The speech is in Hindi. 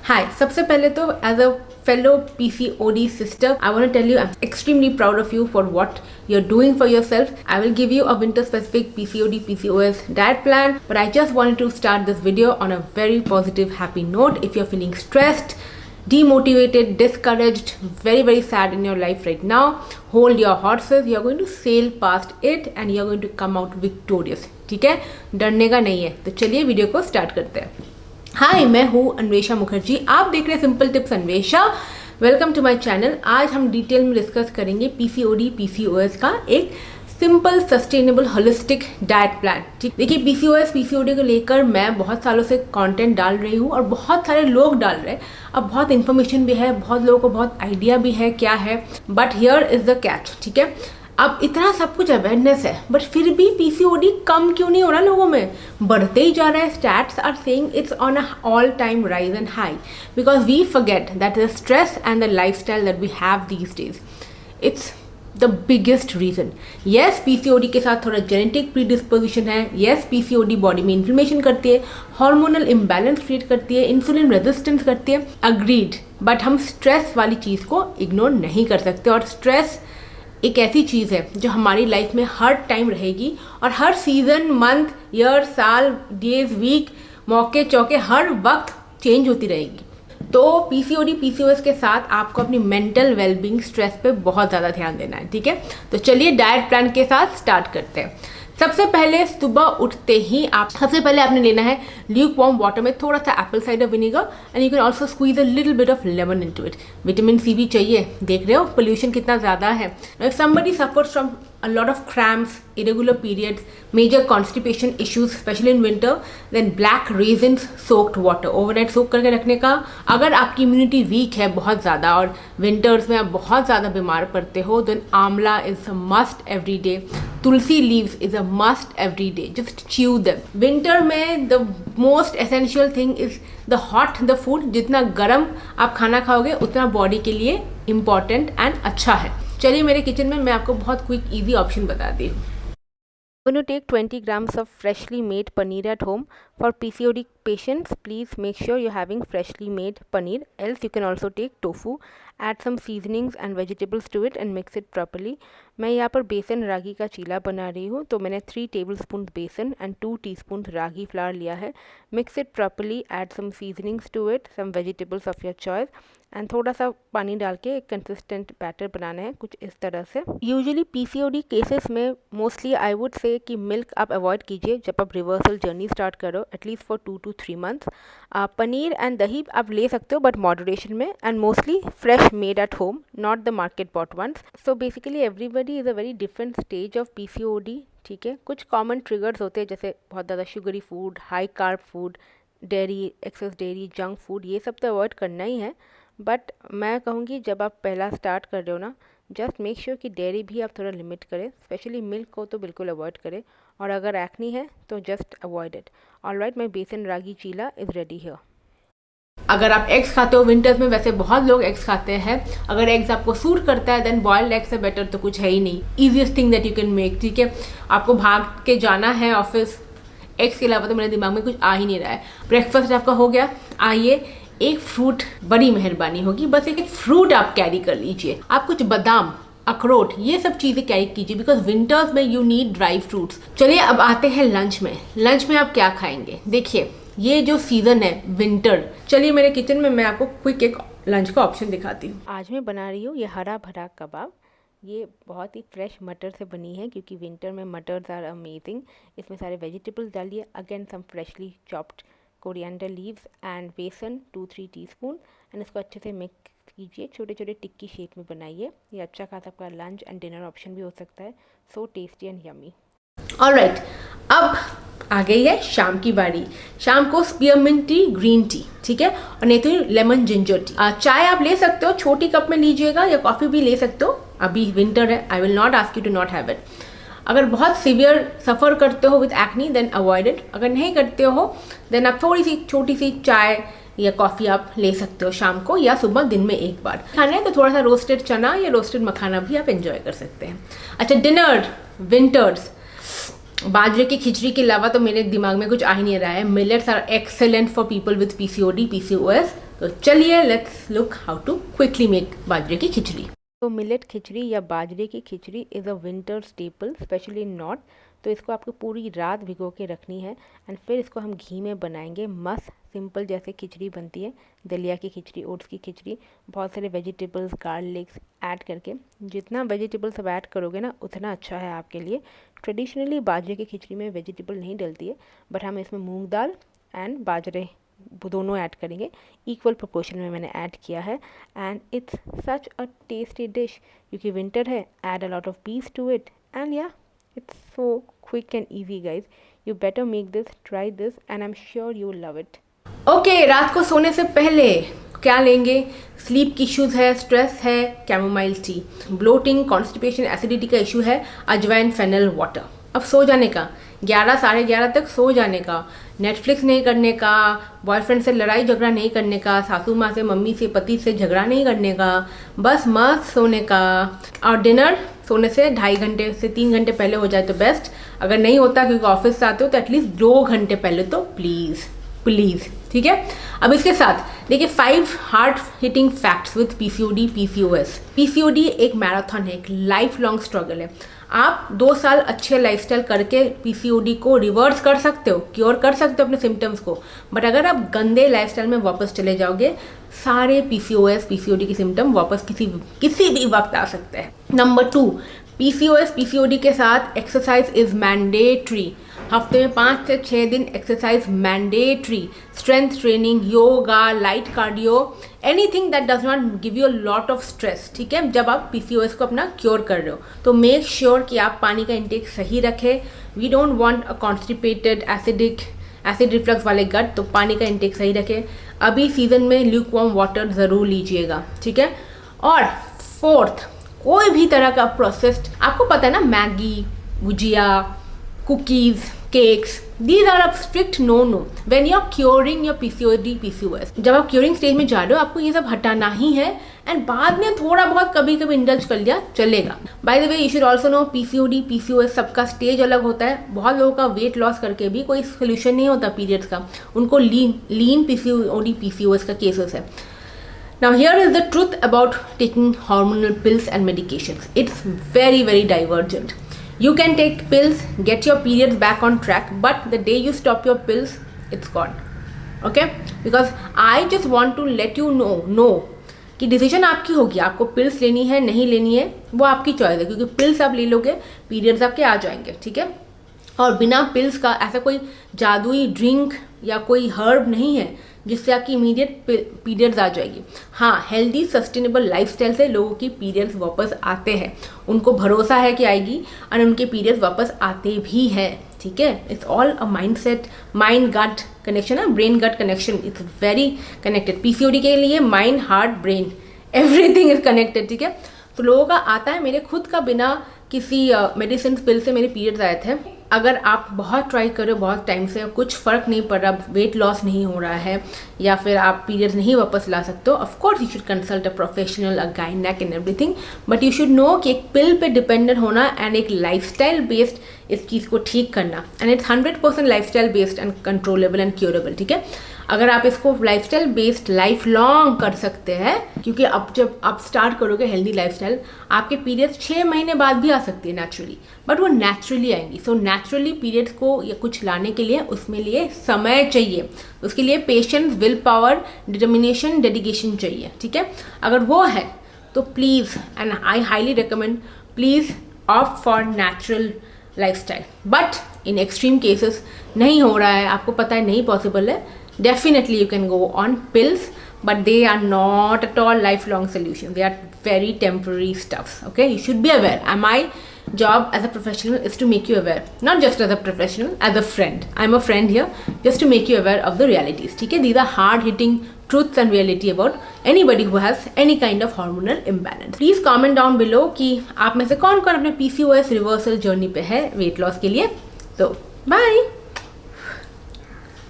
Hi, सबसे पहले तो as a fellow PCOD sister, I want to tell you I'm extremely proud of you for what you're doing for yourself. I will give you a winter specific PCOD PCOS diet plan, but I just wanted to start this video on a very positive, happy note. If you're feeling stressed, demotivated, discouraged, very sad in your life right now, hold your horses. You're going to sail past it and you're going to come out victorious. ठीक है, डरने का नहीं है. तो चलिए वीडियो को स्टार्ट करते हैं. हाय, मैं हूँ अन्वेषा मुखर्जी. आप देख रहे हैं simple tips Anvesha. Welcome to my channel. आज हम डिटेल में डिस्कस करेंगे पीसीओडी पीसीओएस का एक simple sustainable holistic diet plan. ठीक, देखिए पीसीओएस पीसीओडी को लेकर मैं बहुत सालों से कंटेंट डाल रही हूँ और बहुत सारे लोग डाल रहे हैं. अब बहुत इन्फॉर्मेशन भी है, बहुत लोगों को बहुत आइडिया भी है क्या है, but here is the catch. ठीक है, अब इतना सब कुछ अवेयरनेस है, बट फिर भी पीसीओडी कम क्यों नहीं हो रहा लोगों में, बढ़ते ही जा रहा है. Stats are saying it's on a all time rise and high because we forget that the stress and the lifestyle that we have these days. It's the biggest reason. Yes, PCOD के साथ थोड़ा जेनेटिक प्रीडिस्पोजिशन है. येस, पीसीओडी बॉडी में इन्फ्लेमेशन करती है, हार्मोनल इम्बैलेंस क्रिएट करती है, इंसुलिन रेजिस्टेंस करती है. अग्रीड, बट हम स्ट्रेस वाली चीज़ को इग्नोर नहीं कर सकते. और स्ट्रेस एक ऐसी चीज़ है जो हमारी लाइफ में हर टाइम रहेगी और हर सीज़न, मंथ, ईयर, साल, डेज, वीक, मौके चौके हर वक्त चेंज होती रहेगी. तो पीसीओडी पीसीओएस के साथ आपको अपनी मेंटल वेलबींग, स्ट्रेस पे बहुत ज़्यादा ध्यान देना है. ठीक है, तो चलिए डाइट प्लान के साथ स्टार्ट करते हैं. सबसे पहले सुबह उठते ही सबसे पहले आपने लेना है ल्यूक वार्म वाटर में थोड़ा सा apple cider vinegar and you can also squeeze a little bit of lemon into it. Vitamin C भी चाहिए. देख रहे हो पोल्यूशन कितना ज़्यादा है. If somebody suffers from a lot of cramps, irregular periods, major constipation issues, especially in winter, then black raisins soaked water overnight soak करके रखने का. अगर आपकी इम्यूनिटी वीक है बहुत ज़्यादा और विंटर्स में आप बहुत ज़्यादा बीमार पड़ते हो, then आंवला is a must every day. Tulsi leaves is a must every day. Just chew them. Winter में the most essential thing is the hot the food. जितना गर्म आप खाना खाओगे उतना बॉडी के लिए इम्पॉर्टेंट एंड अच्छा है. चलिए मेरे किचन में मैं आपको बहुत क्विक इजी ऑप्शन बताती हूँ. Going to take 20 grams of freshly made paneer at home. For PCOD patients, please make sure you're having freshly made paneer. Else you can also take tofu. Add some seasonings and vegetables to it and mix it properly. मैं यहाँ पर बेसन रागी का चीला बना रही हूँ, तो मैंने 3 tablespoons बेसन and 2 teaspoons रागी फ्लावर लिया है. Mix it properly. Add some seasonings to it, some vegetables of your choice. And थोड़ा सा पानी डाल के एक कंसिस्टेंट बैटर बनाना है कुछ इस तरह से. यूजुअली पीसीओडी केसेस में मोस्टली आई वुड से कि मिल्क आप अवॉइड कीजिए जब आप रिवर्सल जर्नी स्टार्ट करो, at least for 2 to 3 months. Paneer and दही आप ले सकते हो बट मॉडरेशन में, and mostly fresh made at home, not the market bought ones. So basically everybody is a very different stage of PCOD. ठीक है, कुछ कॉमन ट्रिगर्स होते हैं जैसे बहुत ज़्यादा sugary food, high carb food, dairy, excess dairy, junk food, ये सब तो अवॉइड करना ही है. बट मैं कहूँगी जब आप पहला स्टार्ट कर रहे हो ना, जस्ट मेक श्योर कि डेयरी भी आप थोड़ा लिमिट करें, स्पेशली मिल्क को तो बिल्कुल अवॉइड करें. और अगर एक्नी है तो just avoid it. Alright, my बेसन रागी चीला इज़ रेडी हियर. अगर आप एग्स खाते हो विंटर्स में, वैसे बहुत लोग एग्स खाते हैं, अगर एग्स आपको सूट करता है देन बॉयल्ड एग से बेटर तो कुछ है ही नहीं. Easiest thing that you can make. ठीक है, आपको भाग के जाना है ऑफिस, एग्स के अलावा तो मेरे दिमाग में कुछ आ ही नहीं रहा है. ब्रेकफास्ट आपका हो गया, आइए एक फ्रूट बड़ी मेहरबानी होगी, बस एक फ्रूट आप कैरी कर लीजिए. आप कुछ बादाम, अखरोट, ये सब चीज़ें कैरी कीजिए बिकॉज विंटर्स में यू नीड ड्राई फ्रूट्स. चलिए अब आते हैं लंच में. लंच में आप क्या खाएंगे? देखिए ये जो सीज़न है विंटर, चलिए मेरे किचन में मैं आपको क्विक एक लंच का ऑप्शन दिखाती हूँ. आज मैं बना रही हूँ ये हरा भरा कबाब. ये बहुत ही फ्रेश मटर से बनी है क्योंकि विंटर में मटर्स आर अमेजिंग. इसमें सारे वेजिटेबल्स डालिए, again some freshly chopped coriander leaves and besan 2-3 teaspoon, and इसको अच्छे से मिक्स कीजिए. छोटे छोटे टिक्की शेप में बनाइए. ये अच्छा खासा आपका लंच एंड डिनर ऑप्शन भी हो सकता है. So tasty and yummy. Alright, अब आ गई है शाम की बारी. शाम को स्पीयरमिंट टी, ग्रीन टी, ठीक है, और नहीं तो लेमन जिंजर टी. चाय आप ले सकते हो, छोटी कप में लीजिएगा, या कॉफ़ी भी ले सकते हो. अभी विंटर है, I will not ask you to not have it. अगर बहुत सीवियर सफ़र करते हो with acne then avoid it. अगर नहीं करते हो देन आप थोड़ी सी छोटी सी चाय या कॉफ़ी आप ले सकते हो शाम को या सुबह दिन में एक बार. खाना है तो थोड़ा सा रोस्टेड चना या रोस्टेड मखाना भी आप एंजॉय कर सकते हैं. अच्छा, डिनर विंटर्स, बाजरे की खिचड़ी के अलावा तो मेरे दिमाग में कुछ आ ही नहीं रहा है. Millets are excellent for people with PCOD PCOS. तो चलिए let's look how to quickly make बाजरे की खिचड़ी। तो मिलेट खिचड़ी या बाजरे की खिचड़ी is a winter staple especially in north. तो इसको आपको पूरी रात भिगो के रखनी है एंड फिर इसको हम घी में बनाएंगे। मस्त सिंपल जैसे खिचड़ी बनती है, दलिया की खिचड़ी, ओट्स की खिचड़ी, बहुत सारे वेजिटेबल्स, गार्लिक्स ऐड करके। जितना वेजिटेबल्स अब ऐड करोगे ना उतना अच्छा है आपके लिए। ट्रेडिशनली बाजरे की खिचड़ी में वेजिटेबल नहीं डलती है, बट हम इसमें मूंग दाल एंड बाजरे दोनों ऐड करेंगे। इक्वल प्रोपोर्शन में मैंने ऐड किया है and it's such a tasty dish, क्योंकि विंटर है। Add a lot of peas to it and yeah it's so quick and easy guys. You better make this, try this and I'm sure you will love it. Okay, रात को सोने से पहले क्या लेंगे? स्लीप की इश्यूज़ है, स्ट्रेस है, chamomile tea. Bloating, constipation, acidity का इशू है, अजवाइन फेनल वाटर। अब सो जाने का 11 साढ़े 11 तक सो जाने का, नेटफ्लिक्स नहीं करने का, बॉयफ्रेंड से लड़ाई झगड़ा नहीं करने का, सासू माँ से, मम्मी से, पति से झगड़ा नहीं करने का, बस मस्त सोने का। और डिनर सोने से 2.5 घंटे से 3 घंटे पहले हो जाए तो बेस्ट। अगर नहीं होता क्योंकि ऑफिस से आते हो तो एटलीस्ट 2 घंटे पहले तो प्लीज़ प्लीज़, ठीक है। अब इसके साथ देखिए 5 hard hitting facts with PCOD PCOS. PCOD एक मैराथन है, एक लाइफ लॉन्ग स्ट्रगल है। आप 2 साल अच्छे लाइफस्टाइल करके पीसीओडी को रिवर्स कर सकते हो, क्योर कर सकते हो अपने सिम्टम्स को, बट अगर आप गंदे लाइफस्टाइल में वापस चले जाओगे सारे पीसीओएस पीसीओडी के सिम्टम वापस किसी भी वक्त आ सकते हैं। नंबर 2, पीसीओएस पीसीओडी के साथ एक्सरसाइज इज मैंडेटरी। हफ्ते में 5 से 6 दिन exercise mandatory. Strength training, yoga, light cardio, anything that does not give you a lot of stress, ठीक है, जब आप पीसीओएस को अपना क्योर कर रहे हो। तो मेक श्योर कि आप पानी का इंटेक सही रखें। We don't want a constipated acid reflux वाले गट, तो पानी का इंटेक सही रखें। अभी सीजन में ल्यूकवार्म वाटर ज़रूर लीजिएगा, ठीक है। और 4th, कोई भी तरह का प्रोसेस्ड, आपको पता है ना, Maggi, bhujia, cookies, cakes, these are a strict no when you are curing your PCOD PCOS. जब आप क्योरिंग स्टेज में जा रहे हो आपको ये सब हटाना ही है एंड बाद में थोड़ा बहुत कभी कभी इंडल्ज कर लिया चलेगा। By the way you should also know PCOD PCOS सबका स्टेज अलग होता है। बहुत लोगों का वेट लॉस करके भी कोई सोल्यूशन नहीं होता पीरियड्स का, उनको लीन पीसीओडी पीसीओएस का केसेस है। Now here is the truth about taking hormonal pills and medications. It's very divergent. You can take pills, get your periods back on track, but the day you stop your pills, it's gone. Okay? Because I just want to let you know कि डिसीजन आपकी होगी, आपको पिल्स लेनी है नहीं लेनी है वो आपकी चॉइस है, क्योंकि पिल्स आप ले लोगे पीरियड्स आपके आ जाएंगे, ठीक है। और बिना पिल्स का ऐसा कोई जादुई ड्रिंक या कोई हर्ब नहीं है जिससे आपकी इमीडिएट पीरियड्स आ जाएगी। हाँ, हेल्दी सस्टेनेबल लाइफस्टाइल से लोगों की पीरियड्स वापस आते हैं, उनको भरोसा है कि आएगी और उनके पीरियड्स वापस आते भी हैं, ठीक है। It's all a mindset, mind gut connection है, brain gut connection, it's very connected. PCOD के लिए mind, heart, brain, everything is connected, ठीक है। तो लोगों का आता है, मेरे खुद का बिना किसी मेडिसिन पिल से मेरे पीरियड्स आए थे। अगर आप बहुत ट्राई कर रहे हो बहुत टाइम से, कुछ फ़र्क नहीं पड़ रहा, वेट लॉस नहीं हो रहा है या फिर आप पीरियड्स नहीं वापस ला सकते हो, of course you should consult a professional, a गाइनेक and everything, but you should know कि एक पिल पे डिपेंडेंट होना एंड एक लाइफस्टाइल बेस्ड इस चीज़ को ठीक करना, and it's 100% lifestyle based and controllable and curable, ठीक है। अगर आप इसको लाइफस्टाइल बेस्ड लाइफ लॉन्ग कर सकते हैं, क्योंकि अब जब आप स्टार्ट करोगे हेल्दी लाइफस्टाइल, आपके पीरियड्स 6 महीने बाद भी आ सकती है नेचुरली, बट वो नेचुरली आएंगी। सो नेचुरली पीरियड्स को या कुछ लाने के लिए उसमें लिए समय चाहिए, उसके लिए patience, will power, determination, dedication चाहिए, ठीक है। अगर वो है तो please, and I highly recommend, please opt for natural lifestyle. But in extreme cases नहीं हो रहा है, आपको पता है नहीं पॉसिबल है, definitely you can go on pills, but they are not at all lifelong solutions. They are very temporary stuffs, okay. You should be aware, and my job as a professional is to make you aware, not just as a professional, as a friend. I'm a friend here just to make you aware of the realities, ठीक है। These are hard hitting truths and reality about anybody who has any kind of hormonal imbalance. Please comment down below कि आप में से कौन कौन अपने PCOS रिवर्सल जर्नी पे है वेट लॉस के लिए। तो बाय।